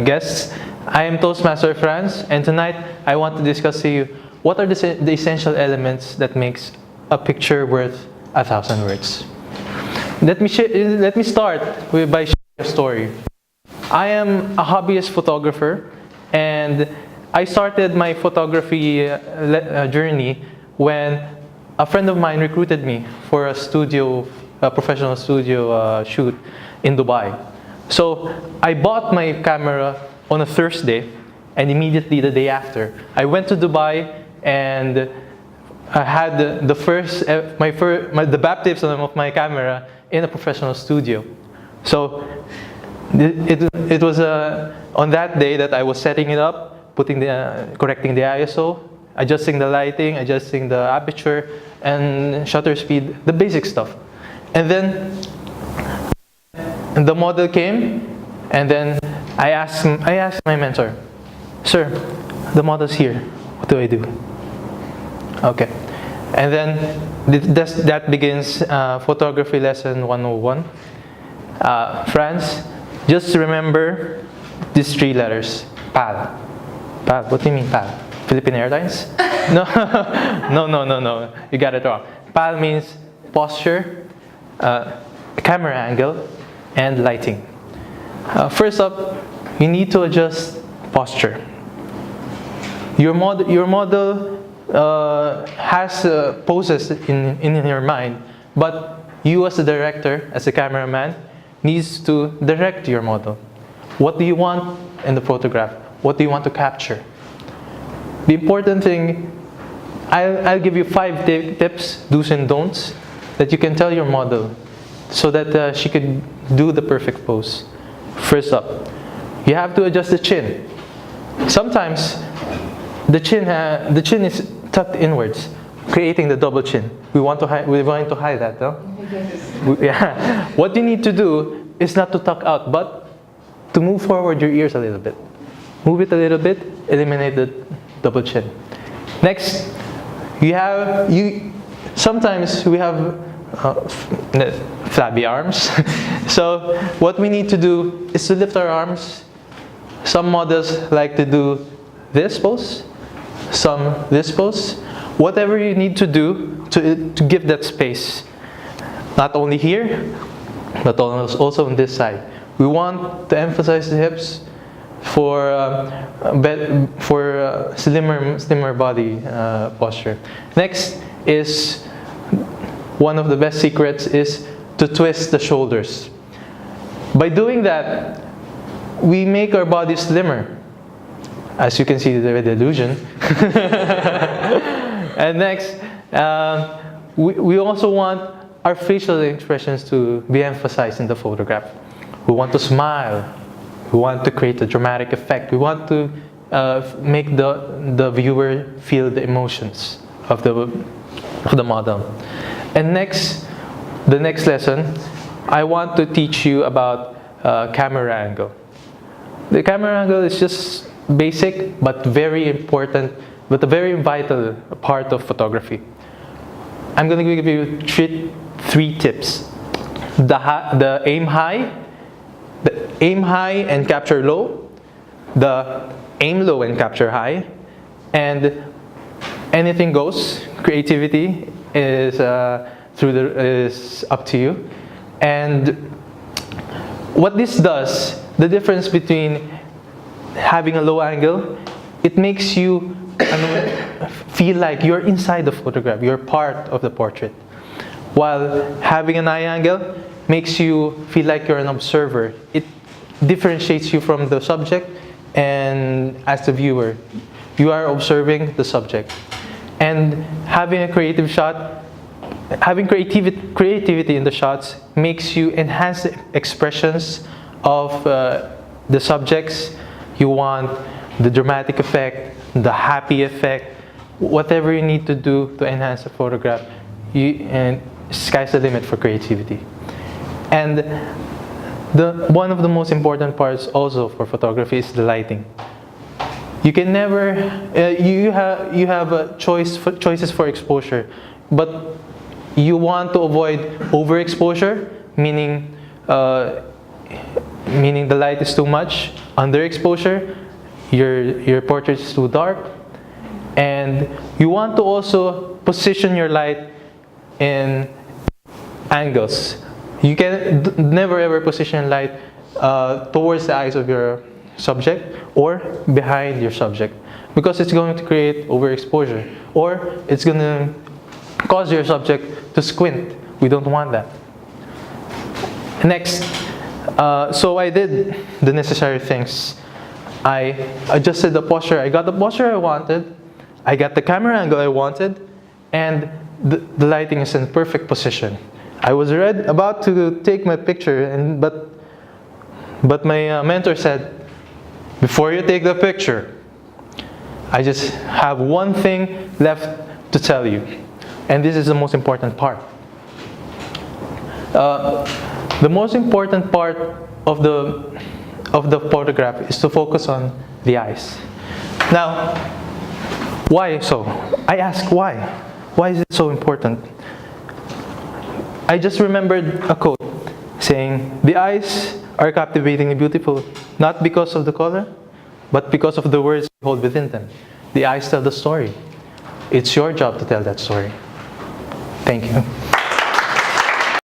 guests. I am Toastmaster Franz, and tonight I want to discuss to you what are the essential elements that makes a picture worth 1,000 words. Let me start by sharing a story. I am a hobbyist photographer, and I started my photography journey when a friend of mine recruited me for a professional studio shoot in Dubai. So I bought my camera on a Thursday, and immediately the day after, I went to Dubai and I had the baptism of my camera in a professional studio. So it was on that day that I was setting it up, correcting the ISO, adjusting the lighting, adjusting the aperture and shutter speed, the basic stuff. And then the model came, and then I asked my mentor, "Sir, the model's here. What do I do?" Okay. And then that begins photography lesson 101. Franz, just remember these 3 letters. PAL. PAL. What do you mean PAL? Philippine Airlines? No. No. You got it wrong. PAL means posture, camera angle, and lighting. First up, you need to adjust posture. Your model has poses in your mind, but you as a director, as a cameraman, needs to direct your model. What do you want in the photograph? What do you want to capture? The important thing, I'll give you 5 tips, do's and don'ts, that you can tell your model so that she can do the perfect pose. First up, you have to adjust the chin. Sometimes the chin is tucked inwards, creating the double chin. We're going to hide that, no? Yeah. What you need to do is not to tuck out, but to move forward your ears a little bit. Move it a little bit, eliminate the double chin. Next, sometimes we have flabby arms. So what we need to do is to lift our arms. Some models like to do this pose, some this pose. Whatever you need to do to give that space. Not only here, but also on this side. We want to emphasize the hips for slimmer body posture. Next is one of the best secrets is to twist the shoulders. By doing that, we make our body slimmer, as you can see with the illusion. And next, we also want our facial expressions to be emphasized in the photograph. We want to smile. We want to create a dramatic effect. We want to make the viewer feel the emotions of the model. And the next lesson, I want to teach you about camera angle. The camera angle is just basic but very important, but a very vital part of photography. I'm going to give you 3 tips. The aim high and capture low, the aim low and capture high, and anything goes. Creativity is up to you. And what this does, the difference between having a low angle, it makes you feel like you're inside the photograph, you're part of the portrait. While having an high angle makes you feel like you're an observer. It differentiates you from the subject, and as the viewer, you are observing the subject. And having a creative shot, having creativity in the shots makes you enhance the expressions of the subjects. You want the dramatic effect, the happy effect, whatever you need to do to enhance the photograph. And sky's the limit for creativity. And one of the most important parts also for photography is the lighting. You can never, you have choices for exposure, but you want to avoid overexposure, meaning meaning the light is too much, underexposure, your portrait is too dark, and you want to also position your light in angles. You can never ever position light towards the eyes of your subject or behind your subject, because it's going to create overexposure, or it's going to cause your subject to squint. We don't want that. Next, so I did the necessary things. I adjusted the posture. I got the posture I wanted. I got the camera angle I wanted, and the lighting is in perfect position. I was about to take my picture, but my mentor said, before you take the picture, I just have one thing left to tell you, and this is the most important part. The most important part of the photograph is to focus on the eyes. Now, why so? I ask why. Why is it so important? I just remembered a quote saying, the eyes are captivatingly beautiful, not because of the color, but because of the words you hold within them. The eyes tell the story. It's your job to tell that story. Thank you.